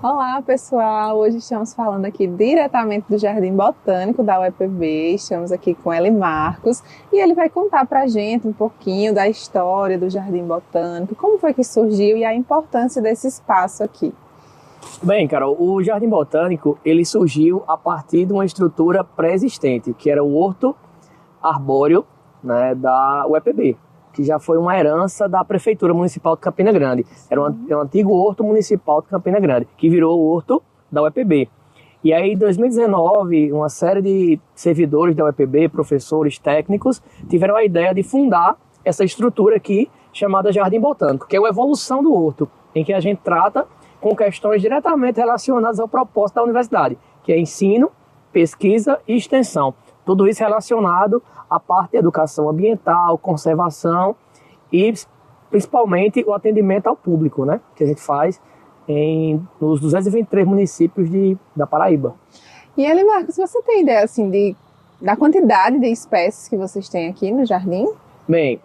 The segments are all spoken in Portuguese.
Olá, pessoal! Hoje estamos falando aqui diretamente do Jardim Botânico da UEPB. Estamos aqui com Eli Marcos e ele vai contar para a gente um pouquinho da história do Jardim Botânico, como foi que surgiu e a importância desse espaço aqui. Bem, Carol, o Jardim Botânico ele surgiu a partir de uma estrutura pré-existente, que era o Horto Arbóreo, né, da UEPB, que já foi uma herança da Prefeitura Municipal de Campina Grande. Era um antigo Horto Municipal de Campina Grande, que virou o Horto da UEPB. E aí, em 2019, uma série de servidores da UEPB, professores, técnicos, tiveram a ideia de fundar essa estrutura aqui, chamada Jardim Botânico, que é a evolução do Horto, em que a gente trata com questões diretamente relacionadas ao propósito da universidade, que é ensino, pesquisa e extensão. Tudo isso relacionado à parte de educação ambiental, conservação e principalmente o atendimento ao público, né? Que a gente faz nos 223 municípios da Paraíba. E Eli Marcos, você tem ideia assim, da quantidade de espécies que vocês têm aqui no jardim? Bem,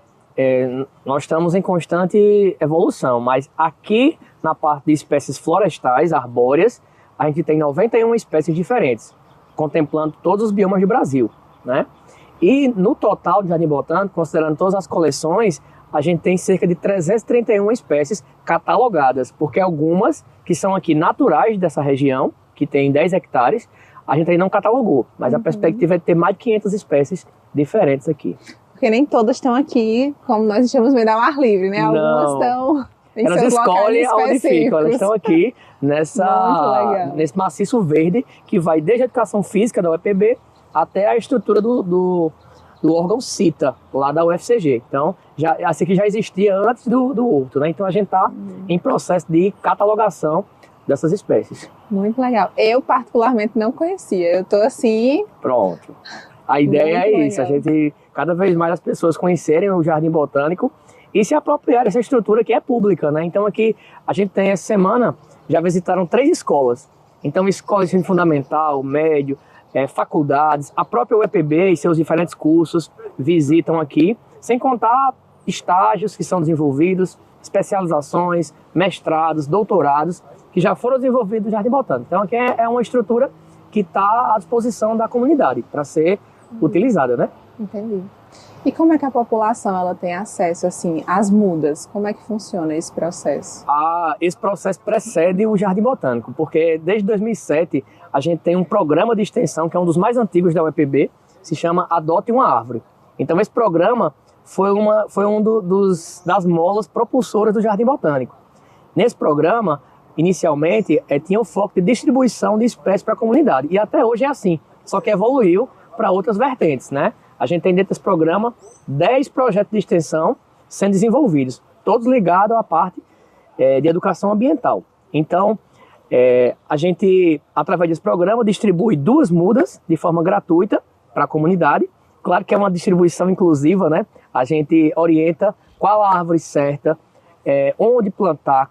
nós estamos em constante evolução, mas aqui na parte de espécies florestais, arbóreas, a gente tem 91 espécies diferentes, contemplando todos os biomas do Brasil, né? E no total do Jardim Botânico, considerando todas as coleções, a gente tem cerca de 331 espécies catalogadas, porque algumas que são aqui naturais dessa região, que tem 10 hectares, a gente ainda não catalogou, mas a perspectiva é de ter mais de 500 espécies diferentes aqui. Porque nem todas estão aqui, como nós estamos vendo, ao ar livre, né? Algumas estão em elas seus locais escolhem aonde específicos. ficam, elas estão aqui nesse maciço verde, que vai desde a educação física da UEPB até a estrutura do órgão CITA, lá da UFCG. Então, essa aqui já existia antes do Horto, né? Então a gente está em processo de catalogação dessas espécies. Muito legal. Eu particularmente não conhecia, eu estou assim... Pronto. A ideia é isso, a gente, cada vez mais as pessoas conhecerem o Jardim Botânico e se apropriar dessa estrutura que é pública, né? Então aqui a gente tem essa semana, já visitaram 3 escolas. Então escola de ensino fundamental, médio, faculdades, a própria UEPB e seus diferentes cursos visitam aqui, sem contar estágios que são desenvolvidos, especializações, mestrados, doutorados, que já foram desenvolvidos no Jardim Botânico. Então aqui é uma estrutura que está à disposição da comunidade para ser utilizada, né? Entendi. E como é que a população ela tem acesso assim às mudas? Como é que funciona esse processo? Esse processo precede o Jardim Botânico, porque desde 2007 a gente tem um programa de extensão que é um dos mais antigos da UEPB, se chama Adote uma Árvore. Então esse programa foi das molas propulsoras do Jardim Botânico. Nesse programa, inicialmente, tinha o foco de distribuição de espécies para a comunidade, e até hoje é assim, só que evoluiu para outras vertentes, né? A gente tem dentro desse programa 10 projetos de extensão sendo desenvolvidos, todos ligados à parte de educação ambiental. Então, a gente, através desse programa, distribui 2 mudas de forma gratuita para a comunidade. Claro que é uma distribuição inclusiva, né? A gente orienta qual a árvore certa, onde plantar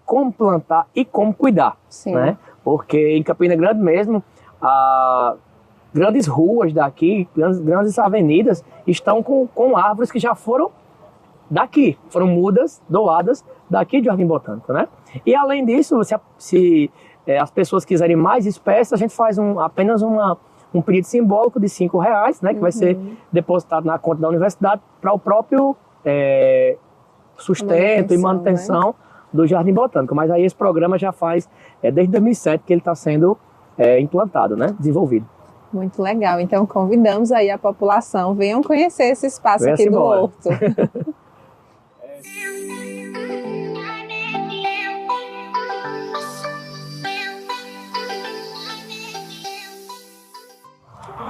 e como cuidar. Sim. Né? Porque em Campina Grande mesmo, grandes ruas daqui, grandes avenidas estão com árvores que já foram daqui, foram mudas, doadas daqui do Jardim Botânico, né? E além disso, se as pessoas quiserem mais espécies, a gente faz apenas um pedido simbólico de R$5, né? Que vai ser depositado na conta da universidade para o próprio sustento e manutenção, né, do Jardim Botânico. Mas aí esse programa já faz desde 2007 que ele está sendo implantado, né? Desenvolvido. Muito legal. Então convidamos aí a população, venham conhecer esse espaço aqui do Horto.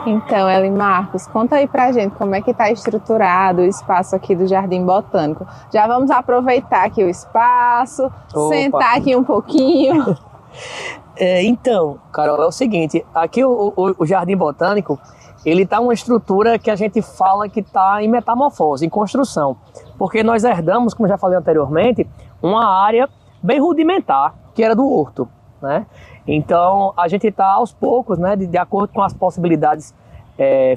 Então, Eli Marcos, conta aí pra gente como é que está estruturado o espaço aqui do Jardim Botânico. Já vamos aproveitar aqui o espaço, sentar aqui um pouquinho. Então, Carol, é o seguinte, aqui o Jardim Botânico, ele está uma estrutura que a gente fala que está em metamorfose, em construção, porque nós herdamos, como já falei anteriormente, uma área bem rudimentar, que era do Horto, né? Então, a gente está aos poucos, né, de acordo com as possibilidades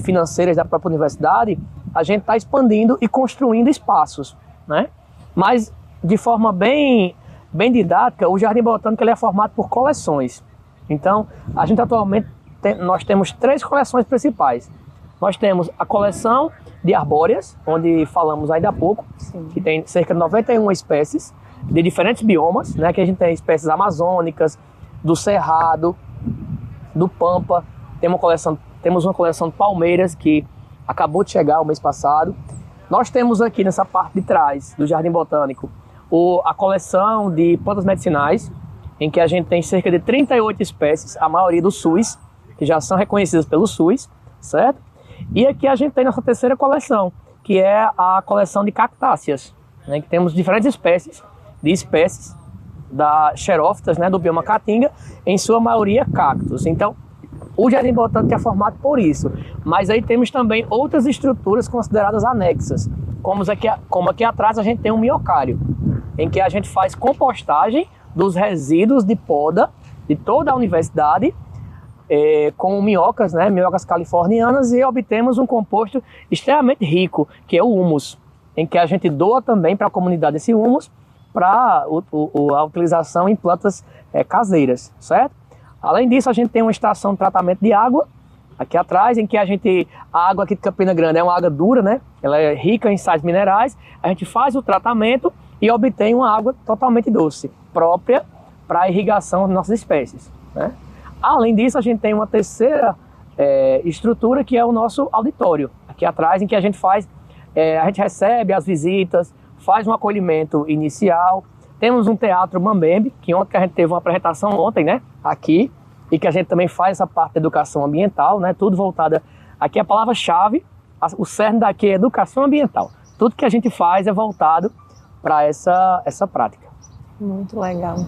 financeiras da própria universidade, a gente está expandindo e construindo espaços, né? Mas, de forma bem didática, o Jardim Botânico ele é formado por coleções. Então, a gente atualmente, nós temos 3 coleções principais. Nós temos a coleção de arbóreas, onde falamos ainda há pouco, sim, que tem cerca de 91 espécies de diferentes biomas, né? Que a gente tem espécies amazônicas, do cerrado, do pampa. Temos uma coleção de palmeiras que acabou de chegar o mês passado. Nós temos aqui nessa parte de trás do Jardim Botânico a coleção de plantas medicinais, em que a gente tem cerca de 38 espécies, a maioria do SUS, que já são reconhecidas pelo SUS, certo? E aqui a gente tem nossa terceira coleção, que é a coleção de cactáceas, né? Que temos diferentes espécies da xerófitas, né, do bioma Caatinga, em sua maioria cactos. Então, o Jardim Botânico é formado por isso, mas aí temos também outras estruturas consideradas anexas, como aqui atrás a gente tem um miocário, em que a gente faz compostagem dos resíduos de poda de toda a universidade, com minhocas, né, minhocas californianas, e obtemos um composto extremamente rico, que é o humus, em que a gente doa também para a comunidade esse humus para a utilização em plantas caseiras, certo? Além disso, a gente tem uma estação de tratamento de água aqui atrás, em que a água aqui de Campina Grande é uma água dura, né? Ela é rica em sais minerais, a gente faz o tratamento e obtém uma água totalmente doce, própria para a irrigação das nossas espécies, né? Além disso, a gente tem uma terceira estrutura, que é o nosso auditório, aqui atrás, em que a gente recebe as visitas, faz um acolhimento inicial. Temos um teatro Mambembe, que a gente teve uma apresentação ontem, né, aqui, e que a gente também faz essa parte de educação ambiental, né, tudo voltada. Aqui a palavra-chave, o cerne daqui é educação ambiental. Tudo que a gente faz é voltado para essa prática. Muito legal.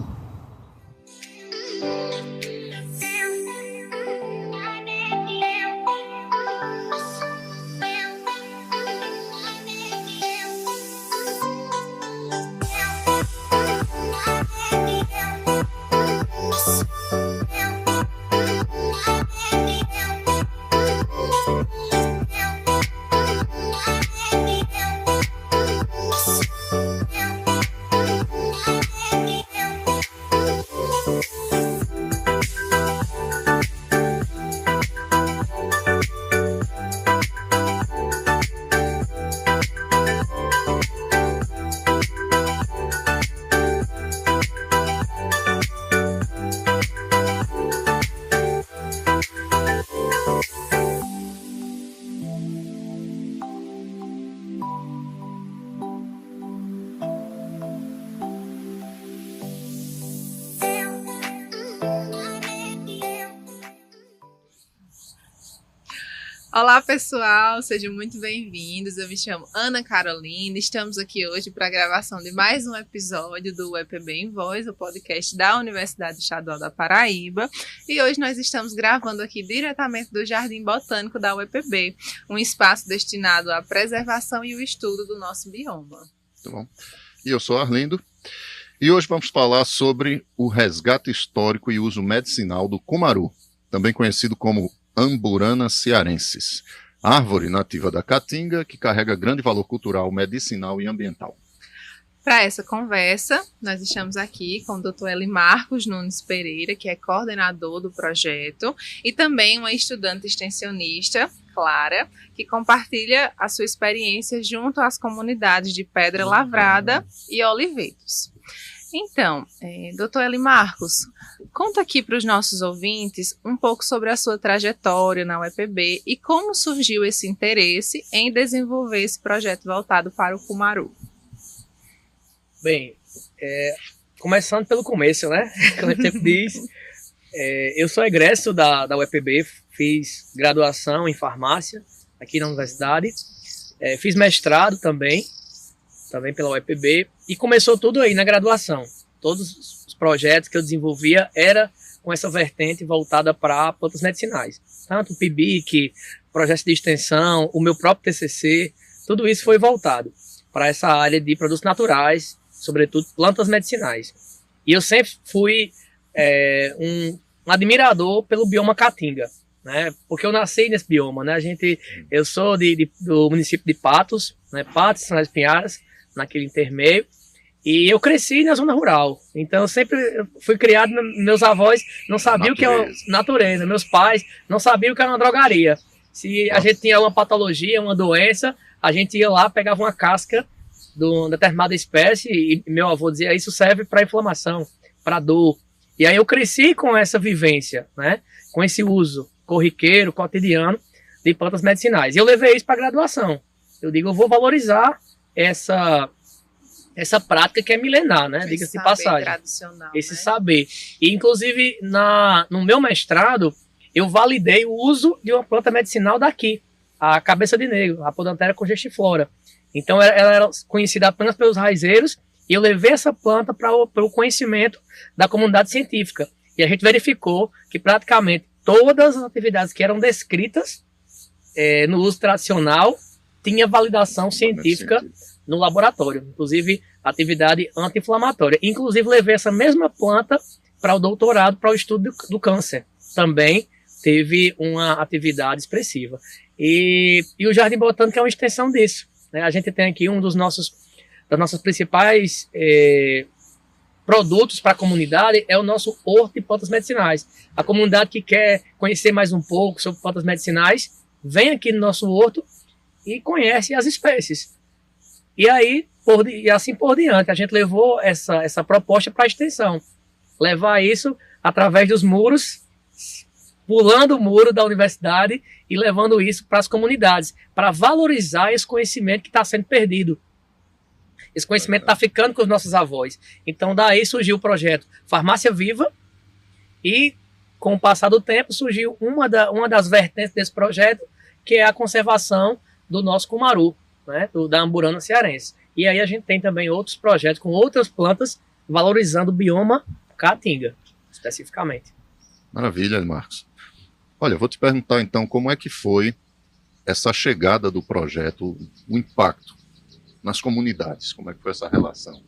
Olá pessoal, sejam muito bem-vindos. Eu me chamo Ana Carolina, estamos aqui hoje para a gravação de mais um episódio do UEPB em Voz, o podcast da Universidade Estadual da Paraíba. E hoje nós estamos gravando aqui diretamente do Jardim Botânico da UEPB, um espaço destinado à preservação e o estudo do nosso bioma. Tá bom. E eu sou Arlindo, e hoje vamos falar sobre o resgate histórico e uso medicinal do cumaru, também conhecido como Amburana cearensis, árvore nativa da Caatinga que carrega grande valor cultural, medicinal e ambiental. Para essa conversa, nós estamos aqui com o Dr. Elimarcos Nunes Pereira, que é coordenador do projeto, e também uma estudante extensionista, Clara, que compartilha a sua experiência junto às comunidades de Pedra Lavrada e Oliveiros. Então, Dr. Elimarcos, conta aqui para os nossos ouvintes um pouco sobre a sua trajetória na UEPB e como surgiu esse interesse em desenvolver esse projeto voltado para o cumaru. Bem, começando pelo começo, né? Como a gente sempre diz, eu sou egresso da UEPB, fiz graduação em farmácia aqui na universidade, fiz mestrado também pela UEPB, e começou tudo aí na graduação. Todos os projetos que eu desenvolvia era com essa vertente voltada para plantas medicinais. Tanto o PIBIC, projetos de extensão, o meu próprio TCC, tudo isso foi voltado para essa área de produtos naturais, sobretudo plantas medicinais. E eu sempre fui um admirador pelo bioma Caatinga, né? Porque eu nasci nesse bioma, né? Eu sou do município de Patos, né? Patos, São Pinharas, naquele intermeio, E eu cresci na zona rural, então eu sempre fui criado, meus avós não sabiam o que é natureza, meus pais não sabiam o que era uma drogaria. Se a gente tinha uma patologia, uma doença, a gente ia lá, pegava uma casca de uma determinada espécie e meu avô dizia, isso serve para inflamação, para dor. E aí eu cresci com essa vivência, né? Com esse uso corriqueiro, cotidiano de plantas medicinais. E eu levei isso para a graduação. Eu digo, eu vou valorizar essa prática que é milenar, né? Diga-se de passagem. Tradicional, esse né? saber. E, inclusive, no meu mestrado, eu validei o uso de uma planta medicinal daqui, a cabeça de negro, a Podanthera congestiflora. Então, ela era conhecida apenas pelos raizeiros, e eu levei essa planta para o conhecimento da comunidade científica. E a gente verificou que praticamente todas as atividades que eram descritas no uso tradicional tinha validação científica no laboratório, inclusive atividade anti-inflamatória. Inclusive, levei essa mesma planta para o doutorado, para o estudo do câncer. Também teve uma atividade expressiva. E o Jardim Botânico é uma extensão disso, né? A gente tem aqui um das nossas principais produtos para a comunidade, é o nosso horto de plantas medicinais. A comunidade que quer conhecer mais um pouco sobre plantas medicinais, vem aqui no nosso horto e conhece as espécies. E aí, e assim por diante, a gente levou essa proposta para a extensão. Levar isso através dos muros, pulando o muro da universidade e levando isso para as comunidades, para valorizar esse conhecimento que está sendo perdido. Esse conhecimento está ficando com os nossos avós. Então, daí surgiu o projeto Farmácia Viva e, com o passar do tempo, surgiu uma das vertentes desse projeto, que é a conservação do nosso cumaru, né, da Amburana cearense. E aí a gente tem também outros projetos com outras plantas valorizando o bioma caatinga, especificamente. Maravilha, Marcos. Olha, eu vou te perguntar então como é que foi essa chegada do projeto, o impacto nas comunidades, como é que foi essa relação?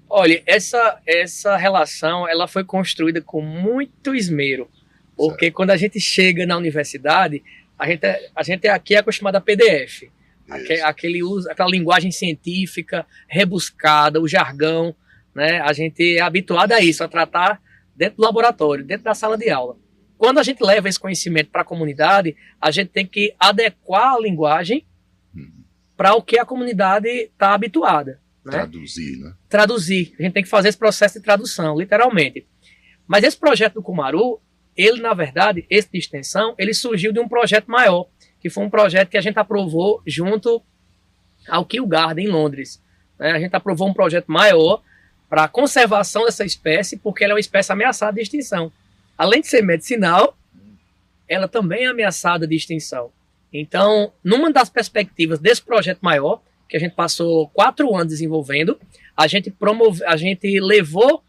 Olha, essa relação ela foi construída com muito esmero, porque quando a gente chega na universidade, a gente aqui é acostumado a PDF, aquela linguagem científica, rebuscada, o jargão, né? A gente é habituado a isso, a tratar dentro do laboratório, dentro da sala de aula. Quando a gente leva esse conhecimento para a comunidade, a gente tem que adequar a linguagem para o que a comunidade está habituada. Né? Traduzir, né? Traduzir. A gente tem que fazer esse processo de tradução, literalmente. Mas esse projeto do cumaru, ele, na verdade, esse de extensão, ele surgiu de um projeto maior, que foi um projeto que a gente aprovou junto ao Kew Garden, em Londres. Né? A gente aprovou um projeto maior para a conservação dessa espécie, porque ela é uma espécie ameaçada de extinção. Além de ser medicinal, ela também é ameaçada de extinção. Então, numa das perspectivas desse projeto maior, que a gente passou 4 anos desenvolvendo, a gente levou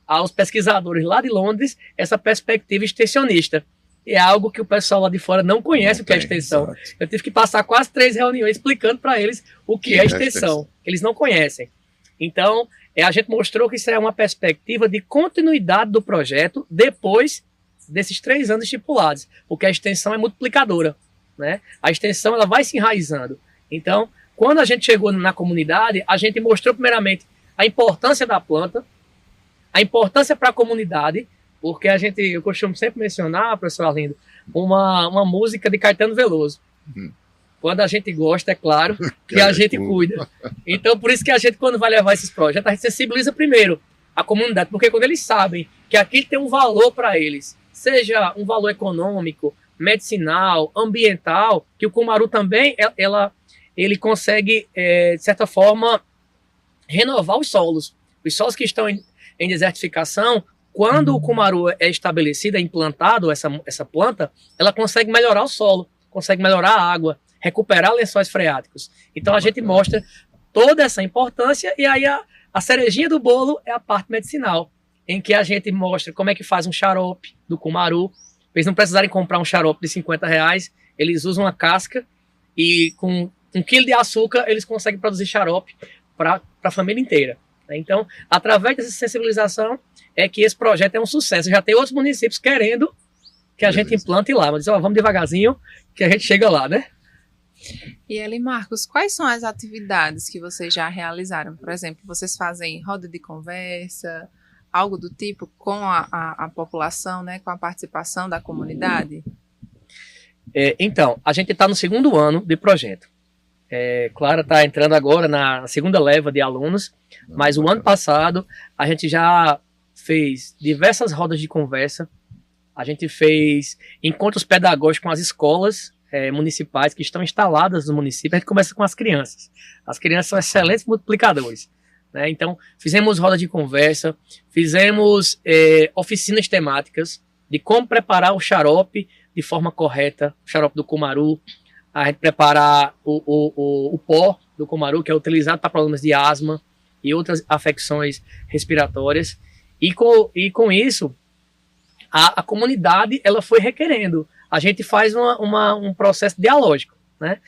aos pesquisadores lá de Londres essa perspectiva extensionista. E é algo que o pessoal lá de fora não conhece o que é extensão. Exato. Eu tive que passar quase 3 reuniões explicando para eles o que é extensão. Eles não conhecem. Então, a gente mostrou que isso é uma perspectiva de continuidade do projeto depois desses 3 anos estipulados, porque a extensão é multiplicadora. Né? A extensão ela vai se enraizando. Então, quando a gente chegou na comunidade, a gente mostrou primeiramente a importância da planta, a importância para a comunidade, porque eu costumo sempre mencionar, professor Arlindo, uma música de Caetano Veloso. Quando a gente gosta, é claro, que a gente cuida. Então, por isso que a gente, quando vai levar esses projetos, a gente sensibiliza primeiro a comunidade, porque quando eles sabem que aquilo tem um valor para eles, seja um valor econômico, medicinal, ambiental, que o cumaru também, ele consegue, de certa forma, renovar os solos. Os solos que estão em desertificação, quando o cumaru é estabelecido, é implantado, essa planta, ela consegue melhorar o solo, consegue melhorar a água, recuperar lençóis freáticos. Então a gente mostra toda essa importância e aí a cerejinha do bolo é a parte medicinal, em que a gente mostra como é que faz um xarope do cumaru. Eles não precisarem comprar um xarope de R$50, eles usam a casca e com 1 quilo de açúcar eles conseguem produzir xarope para a família inteira. Então, através dessa sensibilização é que esse projeto é um sucesso. Já tem outros municípios querendo que a gente implante lá, mas vamos devagarzinho que a gente chega lá, né? E Eli Marcos, quais são as atividades que vocês já realizaram? Por exemplo, vocês fazem roda de conversa, algo do tipo com a população, né, com a participação da comunidade? Então, a gente está no 2º ano de projeto. Clara está entrando agora na segunda leva de alunos, mas o ano passado a gente já fez diversas rodas de conversa, a gente fez encontros pedagógicos com as escolas municipais que estão instaladas no município. A gente começa com as crianças. As crianças são excelentes multiplicadores, né? Então, fizemos rodas de conversa, fizemos oficinas temáticas de como preparar o xarope de forma correta, o xarope do cumaru, a gente preparar o pó do cumaru, que é utilizado para problemas de asma e outras afecções respiratórias. E com isso, a comunidade ela foi requerendo. A gente faz um processo dialógico, né?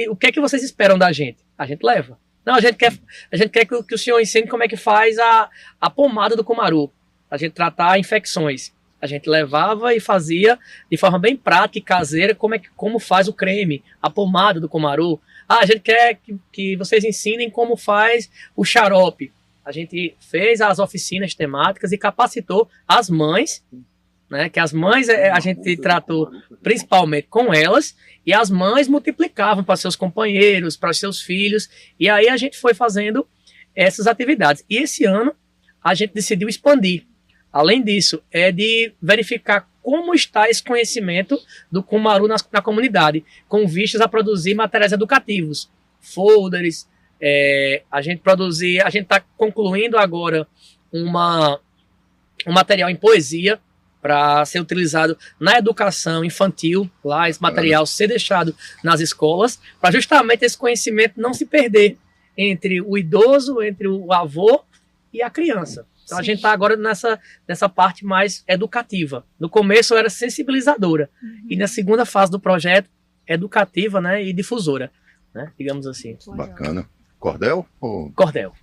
O que é que vocês esperam da gente? A gente leva. Não, a gente quer que o senhor ensine como é que faz a pomada do cumaru, a gente tratar infecções. A gente levava e fazia de forma bem prática e caseira como faz o creme, a pomada do cumaru. A gente quer que vocês ensinem como faz o xarope. A gente fez as oficinas temáticas e capacitou as mães, né? Que as mães a gente tratou principalmente com elas, e as mães multiplicavam para seus companheiros, para seus filhos, e aí a gente foi fazendo essas atividades. E esse ano a gente decidiu expandir. Além disso, é de verificar como está esse conhecimento do cumaru na comunidade, com vistas a produzir materiais educativos, folders. A gente está concluindo agora um material em poesia para ser utilizado na educação infantil, lá esse material ser deixado nas escolas, para justamente esse conhecimento não se perder entre o idoso, entre o avô e a criança. Então, a gente está agora nessa parte mais educativa. No começo era sensibilizadora. E na segunda fase do projeto, educativa, né, e difusora, né, digamos assim. Bacana. Cordel? Cordel.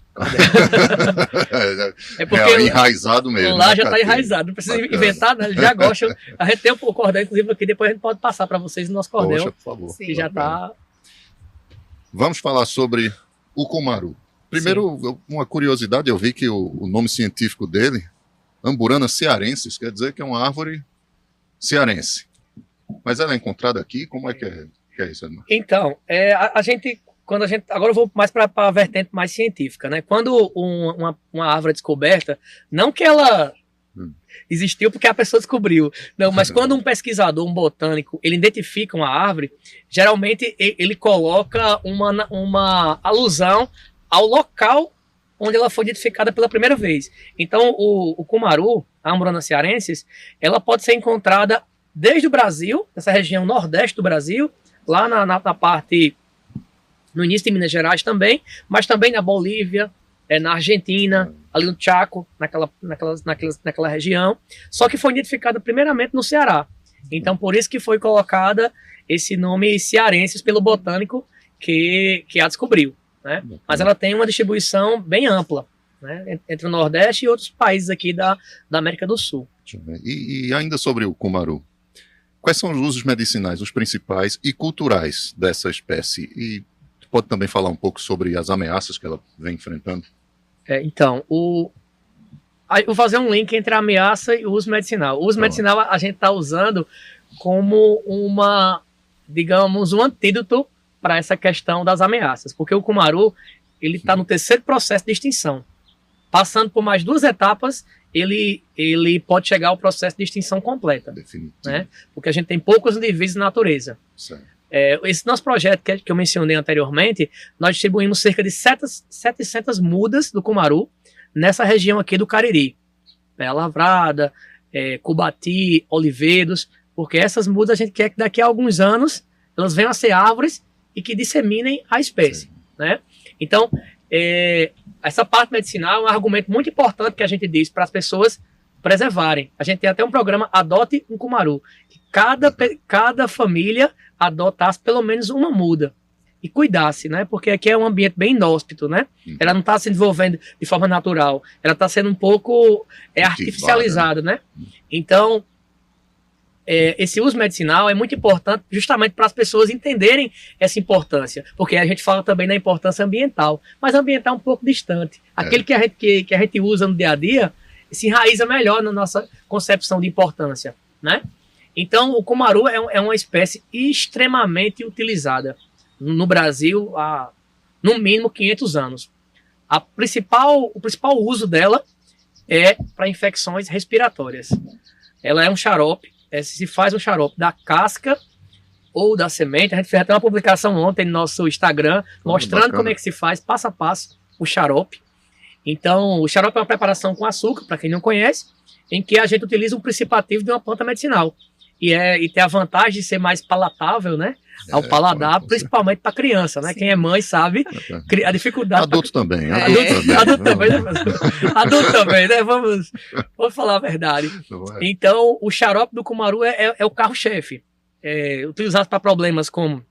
É porque enraizado mesmo. Lá já está enraizado. Não precisa inventar, né? Já gosta. A gente tem o cordel, inclusive, aqui. Depois a gente pode passar para vocês o nosso cordel. Poxa, por favor. Que já está... Vamos falar sobre o cumaru. Primeiro, uma curiosidade, eu vi que o nome científico dele, Amburana cearensis, quer dizer que é uma árvore cearense. Mas ela é encontrada aqui? Como é que é isso, Edmar? Então, agora eu vou mais para a vertente mais científica, né? Quando uma árvore é descoberta, não que ela existiu porque a pessoa descobriu, não, mas quando um pesquisador, um botânico, ele identifica uma árvore, geralmente ele coloca uma alusão ao local onde ela foi identificada pela primeira vez. Então, o cumaru, a Amburana cearensis, ela pode ser encontrada desde o Brasil, nessa região nordeste do Brasil, lá na parte, no início de Minas Gerais também, mas também na Bolívia, na Argentina, ali no Chaco, naquela região, só que foi identificada primeiramente no Ceará. Então, por isso que foi colocada esse nome cearensis pelo botânico que a descobriu, né? Mas ela tem uma distribuição bem ampla, né, entre o Nordeste e outros países aqui da América do Sul. E ainda sobre o cumaru, quais são os usos medicinais, os principais e culturais dessa espécie? E pode também falar um pouco sobre as ameaças que ela vem enfrentando? Então, eu vou fazer um link entre a ameaça e o uso medicinal. O uso medicinal a gente está usando como digamos, um antídoto para essa questão das ameaças, porque o cumaru ele está no 3º processo de extinção. Passando por mais 2 etapas, ele pode chegar ao processo de extinção completa. Definitivo. Né? Porque a gente tem poucos indivíduos na natureza. Certo. Esse nosso projeto que eu mencionei anteriormente, nós distribuímos cerca de 700 mudas do cumaru nessa região aqui do Cariri. Pé Lavrada, Cubati, Oliveiros, porque essas mudas a gente quer que daqui a alguns anos elas venham a ser árvores e que disseminem a espécie, né? Então, essa parte medicinal é um argumento muito importante que a gente diz para as pessoas preservarem. A gente tem até um programa Adote um Cumaru, que cada família adotasse pelo menos uma muda e cuidasse, né? Porque aqui é um ambiente bem inóspito, né? Ela não está se desenvolvendo de forma natural, ela está sendo um pouco artificializada, né? Então, esse uso medicinal é muito importante justamente para as pessoas entenderem essa importância, porque a gente fala também da importância ambiental, mas ambiental é um pouco distante. Aquele que a gente usa no dia a dia se enraiza melhor na nossa concepção de importância, né? Então, o cumaru é uma espécie extremamente utilizada no Brasil há, no mínimo, 500 anos. O principal uso dela é para infecções respiratórias. Ela é um xarope, se faz um xarope da casca ou da semente. A gente fez até uma publicação ontem no nosso Instagram, mostrando como é que se faz, passo a passo, o xarope. Então, o xarope é uma preparação com açúcar, para quem não conhece, em que a gente utiliza um principativo de uma planta medicinal. E tem a vantagem de ser mais palatável, né? Ao paladar, principalmente para criança, né? Sim. Quem é mãe sabe a dificuldade. Adulto também. Adulto também, né? Adulto também, né? Vamos falar a verdade. Então, o xarope do cumaru é o carro-chefe. Utilizado para problemas como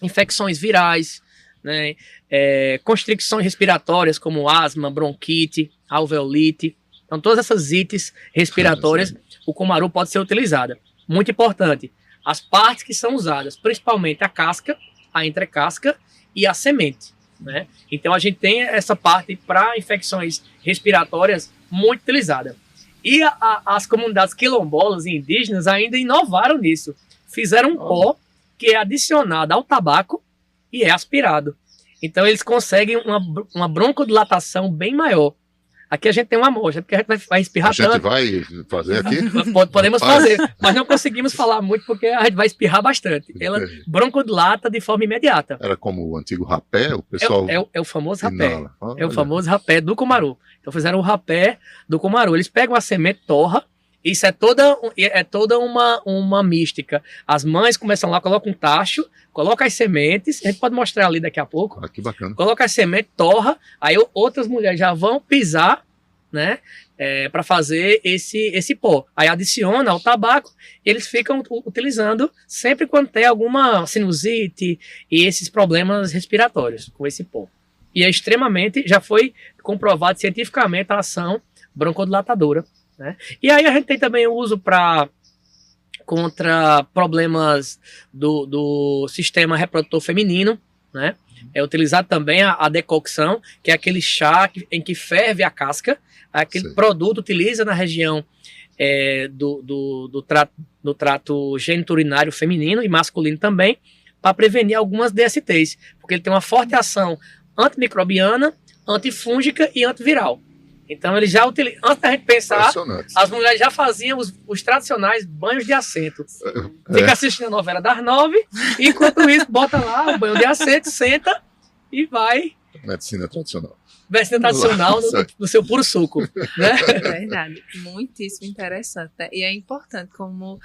infecções virais, né? Constricções respiratórias como asma, bronquite, alveolite. Então, todas essas ites respiratórias, o cumaru pode ser utilizada. Muito importante, as partes que são usadas, principalmente a casca, a entrecasca e a semente, né? Então a gente tem essa parte para infecções respiratórias muito utilizada. E as comunidades quilombolas e indígenas ainda inovaram nisso. Fizeram um pó que é adicionado ao tabaco e é aspirado. Então eles conseguem uma broncodilatação bem maior. Aqui a gente tem uma amostra, porque a gente vai espirrar tanto. A gente vai fazer aqui? Podemos fazer, mas não conseguimos falar muito porque a gente vai espirrar bastante. Ela broncodilata de forma imediata. Era como o antigo rapé, o pessoal... É o famoso rapé. É o famoso rapé do cumaru. Então fizeram o rapé do cumaru. Eles pegam a semente, torra, isso é toda uma mística. As mães começam lá, colocam um tacho, colocam as sementes, a gente pode mostrar ali daqui a pouco. Que bacana. Coloca as sementes, torra, aí outras mulheres já vão pisar, né, para fazer esse pó. Aí adiciona o tabaco e eles ficam utilizando sempre quando tem alguma sinusite e esses problemas respiratórios com esse pó. E é já foi comprovado cientificamente a ação broncodilatadora, né? E aí a gente tem também o uso contra problemas do sistema reprodutor feminino, né? É utilizado também a decocção, que é aquele chá em que ferve a casca, aquele produto utiliza na região do trato geniturinário feminino e masculino também, para prevenir algumas DSTs, porque ele tem uma forte ação antimicrobiana, antifúngica e antiviral. Então ele já utiliza, antes da gente pensar, as mulheres já faziam os tradicionais banhos de assento. Fica assistindo a novela das 9, e enquanto isso bota lá o banho de assento, senta e vai. Medicina tradicional. Medicina tradicional no seu puro suco, né? Verdade, muitíssimo interessante, né? E é importante como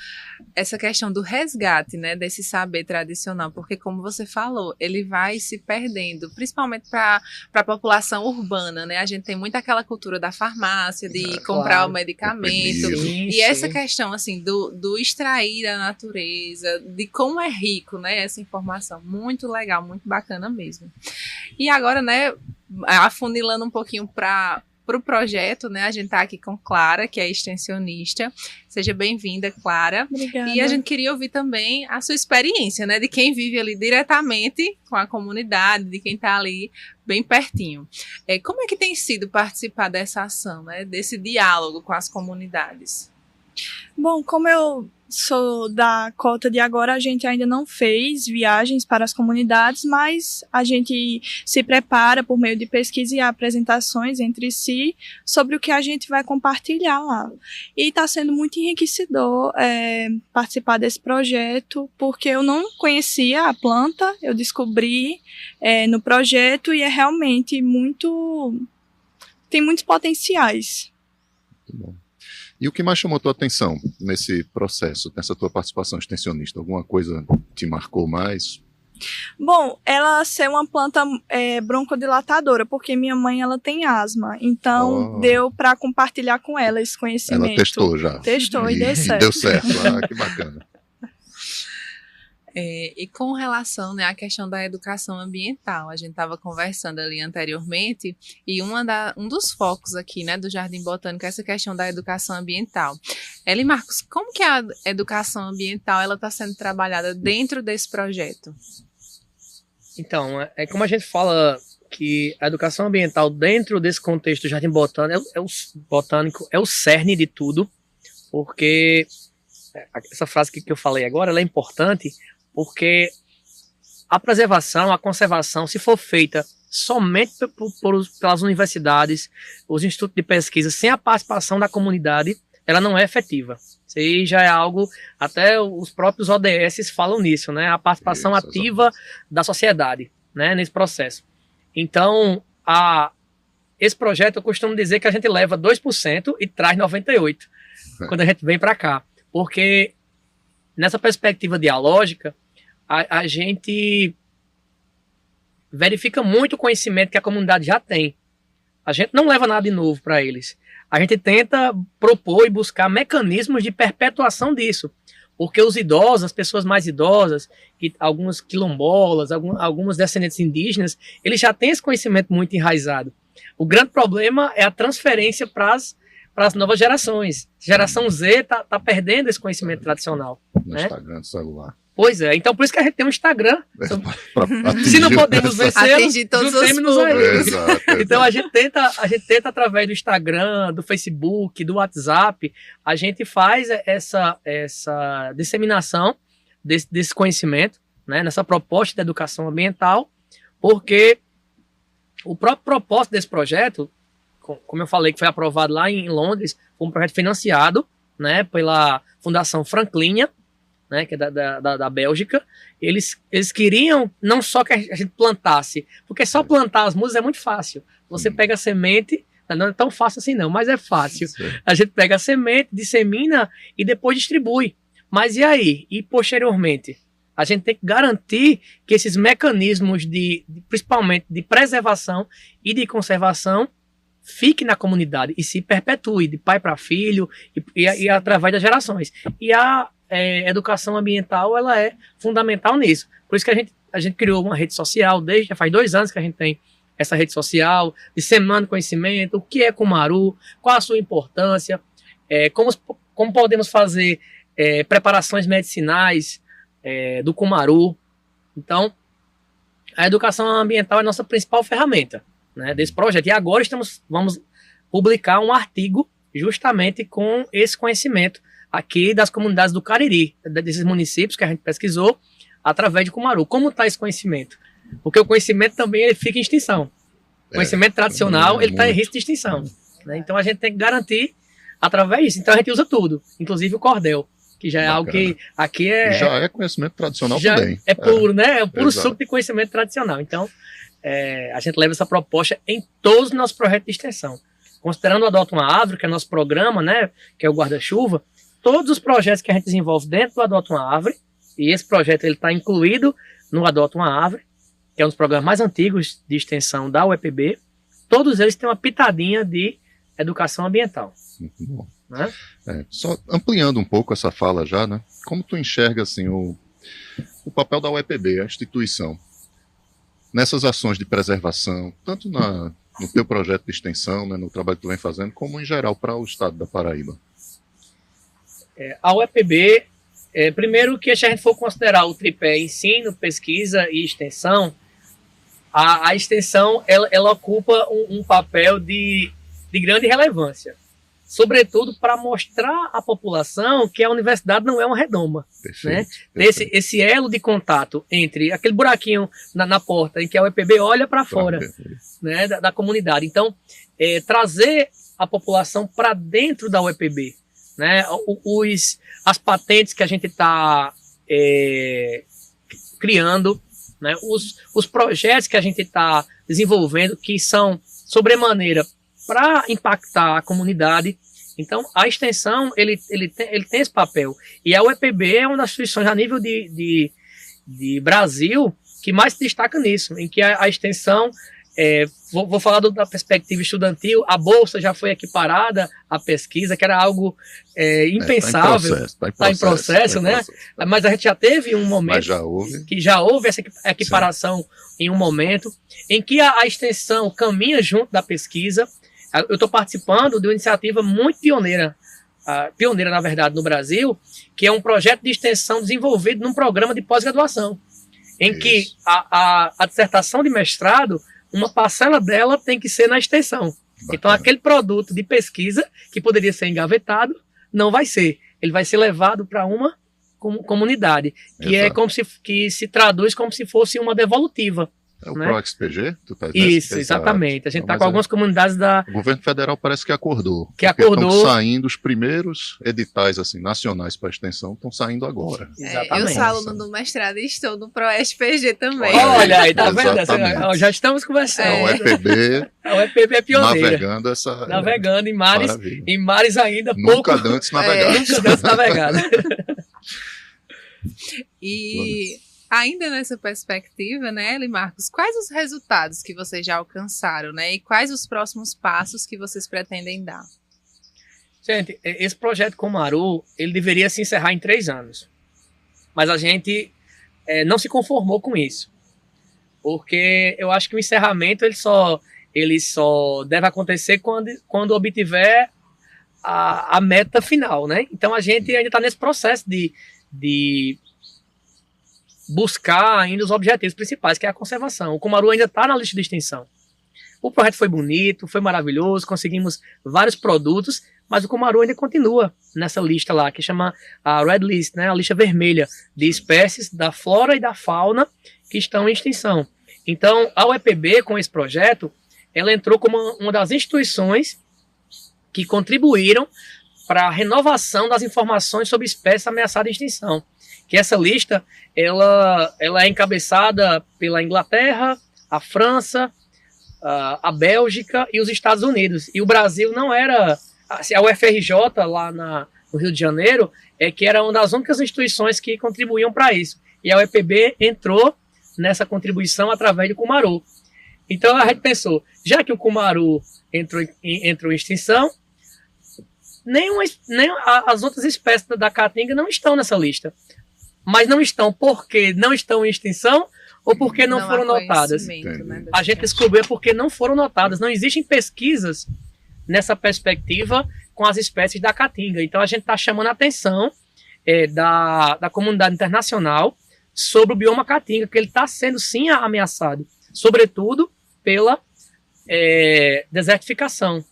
essa questão do resgate, né, desse saber tradicional, porque como você falou, ele vai se perdendo, principalmente para a população urbana, né? A gente tem muito aquela cultura da farmácia, de comprar o medicamento, e essa questão, assim, do extrair da natureza, de como é rico, né, essa informação, muito legal, muito bacana mesmo. E agora, né, afunilando um pouquinho para o projeto, né? A gente está aqui com Clara, que é extensionista. Seja bem-vinda, Clara. Obrigada. E a gente queria ouvir também a sua experiência, né? De quem vive ali diretamente com a comunidade, de quem está ali bem pertinho. Como é que tem sido participar dessa ação, né? Desse diálogo com as comunidades? Bom, como eu sou da cota de agora, a gente ainda não fez viagens para as comunidades, mas a gente se prepara por meio de pesquisa e apresentações entre si sobre o que a gente vai compartilhar lá. E está sendo muito enriquecedor participar desse projeto, porque eu não conhecia a planta, eu descobri no projeto e é realmente tem muitos potenciais. Muito bom. E o que mais chamou a tua atenção nesse processo, nessa tua participação extensionista? Alguma coisa te marcou mais? Bom, ela ser uma planta broncodilatadora, porque minha mãe ela tem asma, então deu para compartilhar com ela esse conhecimento. Ela testou já? Testou e deu certo. Deu certo, que bacana. E com relação, né, à questão da educação ambiental, a gente estava conversando ali anteriormente, e um dos focos aqui, né, do Jardim Botânico é essa questão da educação ambiental. Eli Marcos, como que a educação ambiental ela está sendo trabalhada dentro desse projeto? Então, é como a gente fala que a educação ambiental dentro desse contexto do Jardim Botânico é o cerne de tudo, porque essa frase que eu falei agora ela é importante, porque a preservação, a conservação, se for feita somente pelas universidades, os institutos de pesquisa, sem a participação da comunidade, ela não é efetiva. Isso aí já é algo, até os próprios ODS falam nisso, né? A participação ativa da sociedade, né? Nesse processo. Então, esse projeto, eu costumo dizer que a gente leva 2% e traz 98% quando a gente vem para cá. Porque, nessa perspectiva dialógica, a gente verifica muito o conhecimento que a comunidade já tem. A gente não leva nada de novo para eles. A gente tenta propor e buscar mecanismos de perpetuação disso. Porque os idosos, as pessoas mais idosas, alguns quilombolas, alguns descendentes indígenas, eles já têm esse conhecimento muito enraizado. O grande problema é a transferência para as novas gerações. A geração Z está perdendo esse conhecimento tradicional. No né? Instagram, no celular. Pois é, então por isso que a gente tem um Instagram. Se não podemos vencer, juntemos-nos a eles. Então a gente tenta através do Instagram, do Facebook, do WhatsApp, a gente faz essa disseminação desse conhecimento, né, nessa proposta de educação ambiental, porque o próprio propósito desse projeto, como eu falei, que foi aprovado lá em Londres, foi um projeto financiado, né, pela Fundação Franklin, né, que é da Bélgica. Eles queriam não só que a gente plantasse, porque só plantar as musas é muito fácil. Você pega a semente, não é tão fácil assim não, mas é fácil. A gente pega a semente, dissemina e depois distribui. Mas e aí? E posteriormente? A gente tem que garantir que esses mecanismos principalmente de preservação e de conservação fique na comunidade e se perpetue de pai para filho e através das gerações. E a educação ambiental ela é fundamental nisso. Por isso que a gente criou uma rede social, já faz 2 anos que a gente tem essa rede social, disseminando conhecimento, o que é Cumaru, qual a sua importância, como podemos fazer preparações medicinais do Cumaru. Então, a educação ambiental é a nossa principal ferramenta, né, desse projeto. E agora vamos publicar um artigo justamente com esse conhecimento aqui das comunidades do Cariri, desses municípios que a gente pesquisou através de Cumaru. Como está esse conhecimento? Porque o conhecimento também ele fica em extinção. O conhecimento tradicional ele está em risco de extinção. Né? Então a gente tem que garantir através disso. Então a gente usa tudo, inclusive o cordel, que já é algo que aqui já é conhecimento tradicional também. É puro, né? É o puro suco de conhecimento tradicional. Então a gente leva essa proposta em todos os nossos projetos de extensão. Considerando o Adota uma Árvore, que é nosso programa, né? Que é o guarda-chuva, todos os projetos que a gente desenvolve dentro do Adota uma Árvore, e esse projeto está incluído no Adota uma Árvore, que é um dos programas mais antigos de extensão da UEPB, todos eles têm uma pitadinha de educação ambiental. Muito bom. Né? Só ampliando um pouco essa fala já, né? Como tu enxerga assim, o papel da UEPB, a instituição, nessas ações de preservação, tanto no teu projeto de extensão, né, no trabalho que tu vem fazendo, como em geral para o estado da Paraíba? A UEPB, primeiro que se a gente for considerar o tripé ensino, pesquisa e extensão, a extensão ela ocupa um papel de grande relevância, sobretudo para mostrar à população que a universidade não é uma redoma. Perfeito, né? Esse elo de contato entre aquele buraquinho na porta em que a UEPB olha para fora, né, da comunidade. Então, trazer a população para dentro da UEPB, né, as patentes que a gente está criando, né, os projetos que a gente está desenvolvendo, que são sobremaneira para impactar a comunidade. Então, a extensão ele tem esse papel. E a UEPB é uma das instituições a nível de Brasil que mais se destaca nisso, em que a extensão, vou falar da perspectiva estudantil, a bolsa já foi equiparada à pesquisa, que era algo impensável. Está em processo, né? Mas a gente já teve um momento que já houve essa equiparação em um momento, em que a extensão caminha junto da pesquisa. Eu estou participando de uma iniciativa muito pioneira pioneira, na verdade, no Brasil, que é um projeto de extensão desenvolvido num programa de pós-graduação, em que a dissertação de mestrado, uma parcela dela tem que ser na extensão. Bacana. Então, aquele produto de pesquisa que poderia ser engavetado, não vai ser. Ele vai ser levado para uma comunidade, que é como que se traduz como se fosse uma devolutiva. É o ProXPG? Isso, exatamente. A gente está com algumas comunidades da... O governo federal parece que acordou. Estão saindo os primeiros editais assim, nacionais para extensão, estão saindo agora. Eu sou aluna do mestrado e estou no ProSPG também. Olha aí, tá vendo? Já estamos conversando. A UEPB é pioneira. Navegando em mares ainda nunca antes navegados. Nunca antes navegados. E... ainda nessa perspectiva, né, Elimarcos, quais os resultados que vocês já alcançaram, né, e quais os próximos passos que vocês pretendem dar? Gente, esse projeto Cumaru, ele deveria se encerrar em 3 anos, mas a gente não se conformou com isso, porque eu acho que o encerramento ele só deve acontecer quando obtiver a meta final, né? Então a gente ainda está nesse processo de buscar ainda os objetivos principais, que é a conservação. O Cumaru ainda está na lista de extinção. O projeto foi bonito, foi maravilhoso, conseguimos vários produtos, mas o Cumaru ainda continua nessa lista lá, que chama a Red List, né, a lista vermelha de espécies da flora e da fauna que estão em extinção. Então, a UEPB, com esse projeto, ela entrou como uma das instituições que contribuíram para a renovação das informações sobre espécies ameaçadas de extinção. Que essa lista ela é encabeçada pela Inglaterra, a França, a Bélgica e os Estados Unidos. E o Brasil não era... A UFRJ, lá no Rio de Janeiro, que era uma das únicas instituições que contribuíam para isso. E a UEPB entrou nessa contribuição através do Cumaru. Então a gente pensou, já que o Cumaru entrou em extinção, nem as outras espécies da caatinga não estão nessa lista. Mas não estão porque não estão em extinção ou porque não foram notadas. Né, a gente descobriu porque não foram notadas. Não existem pesquisas nessa perspectiva com as espécies da caatinga. Então a gente está chamando a atenção da comunidade internacional sobre o bioma caatinga, que ele está sendo sim ameaçado, sobretudo pela desertificação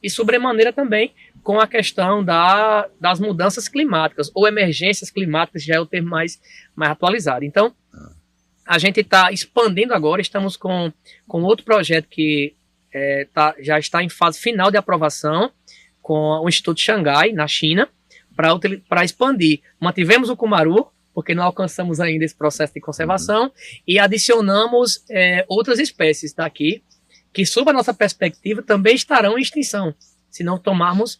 e sobremaneira também com a questão das mudanças climáticas, ou emergências climáticas, já é o termo mais atualizado. Então, a gente está expandindo agora, estamos com outro projeto que já está em fase final de aprovação, com o Instituto de Xangai, na China, para expandir. Mantivemos o Cumaru, porque não alcançamos ainda esse processo de conservação, e adicionamos outras espécies daqui, que, sob a nossa perspectiva, também estarão em extinção, se não tomarmos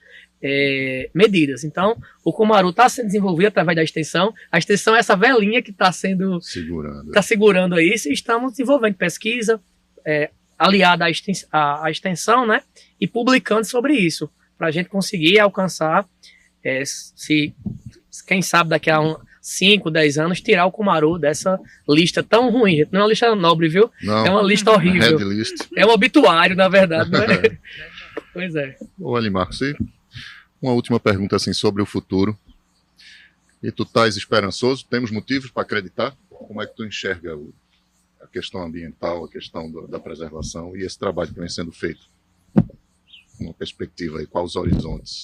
medidas. Então, o Cumaru está sendo desenvolvido através da extensão. A extensão é essa velhinha que está segurando aí, e estamos desenvolvendo pesquisa aliada à extensão, né, e publicando sobre isso, para a gente conseguir alcançar, quem sabe daqui a 5, 10 anos, tirar o Cumaru dessa lista tão ruim. Gente. Não é uma lista nobre, viu? Não, é uma lista horrível. Red list. É um obituário, na verdade, né? Pois é. Ô, Elimarcos, uma última pergunta assim, sobre o futuro. E tu estás esperançoso? Temos motivos para acreditar? Como é que tu enxerga a questão ambiental, a questão da preservação e esse trabalho que vem sendo feito? Uma perspectiva aí, quais os horizontes?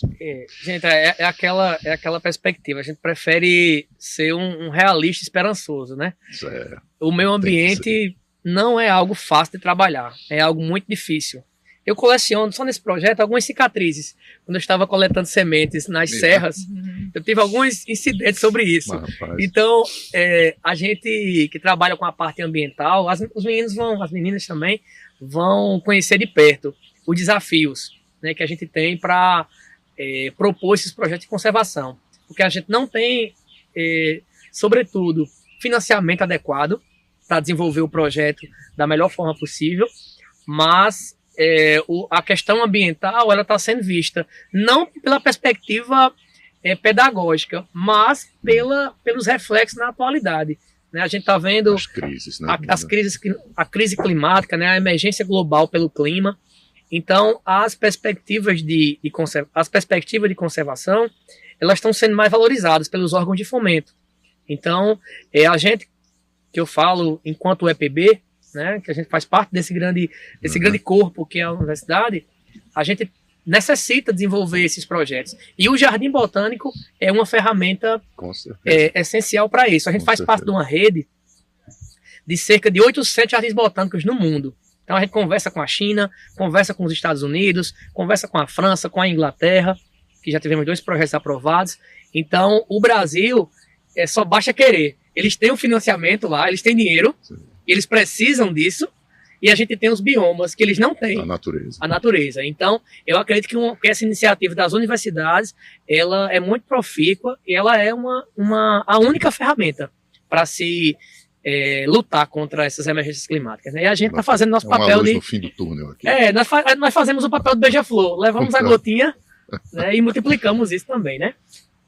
Gente, é aquela perspectiva. A gente prefere ser um realista esperançoso, né? Certo. O meio ambiente não é algo fácil de trabalhar, é algo muito difícil. Eu coleciono, só nesse projeto, algumas cicatrizes. Quando eu estava coletando sementes nas serras, eu tive alguns incidentes sobre isso. Então, a gente que trabalha com a parte ambiental, os meninos as meninas também, vão conhecer de perto os desafios, né, que a gente tem para propor esses projetos de conservação. Porque a gente não tem, sobretudo, financiamento adequado para desenvolver o projeto da melhor forma possível, mas a questão ambiental ela está sendo vista não pela perspectiva pedagógica, mas pelos reflexos na atualidade. Né? A gente está vendo as crises, né? a crise climática, né? A emergência global pelo clima. Então, as perspectivas de conservação, elas estão sendo mais valorizadas pelos órgãos de fomento. Então, a gente, que eu falo enquanto EPB, né, que a gente faz parte desse grande corpo que é a universidade, a gente necessita desenvolver esses projetos. E o Jardim Botânico é uma ferramenta essencial para isso. A gente faz parte de uma rede de cerca de 800 jardins botânicos no mundo. Então a gente conversa com a China, conversa com os Estados Unidos, conversa com a França, com a Inglaterra, que já tivemos 2 projetos aprovados. Então o Brasil só basta querer. Eles têm o financiamento lá, eles têm dinheiro, eles precisam disso, e a gente tem os biomas que eles não têm. A natureza. Então, eu acredito que essa iniciativa das universidades, ela é muito profícua e ela é a única ferramenta para se lutar contra essas emergências climáticas. Né? E a gente está fazendo nosso papel luz no fim do túnel aqui. Nós fazemos o papel do beija-flor, levamos a gotinha, né, e multiplicamos isso também, né?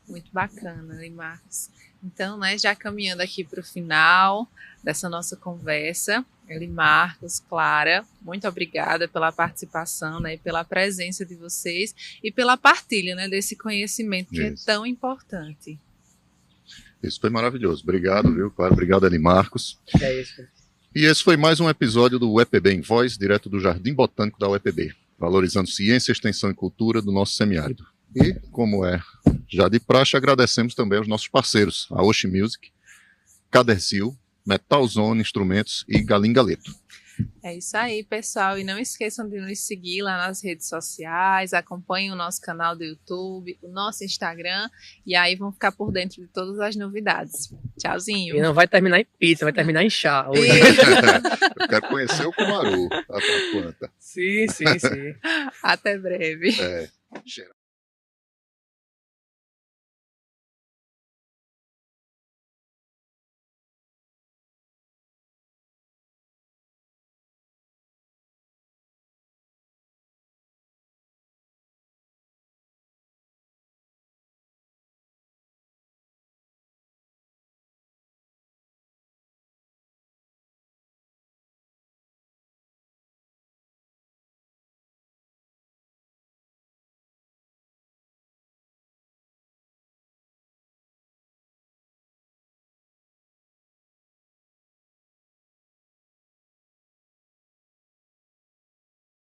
Muito bacana, Marcos. Então, né, já caminhando aqui para o final dessa nossa conversa, Marcos, Clara, muito obrigada pela participação, né, pela presença de vocês e pela partilha, né, desse conhecimento que é tão importante. Isso foi maravilhoso. Obrigado, viu, Clara? Obrigado, Marcos. É isso. E esse foi mais um episódio do UEPB em Voz, direto do Jardim Botânico da UEPB, valorizando ciência, extensão e cultura do nosso semiárido. E, como é já de praxe, agradecemos também aos nossos parceiros, a Oshi Music, Cadercil, Metal Zone Instrumentos e Galim Galeto. É isso aí, pessoal. E não esqueçam de nos seguir lá nas redes sociais, acompanhem o nosso canal do YouTube, o nosso Instagram, e aí vão ficar por dentro de todas as novidades. Tchauzinho. E não vai terminar em pizza, vai terminar em chá. Eu quero conhecer o Cumaru, a planta. Sim. Até breve. Cheiro.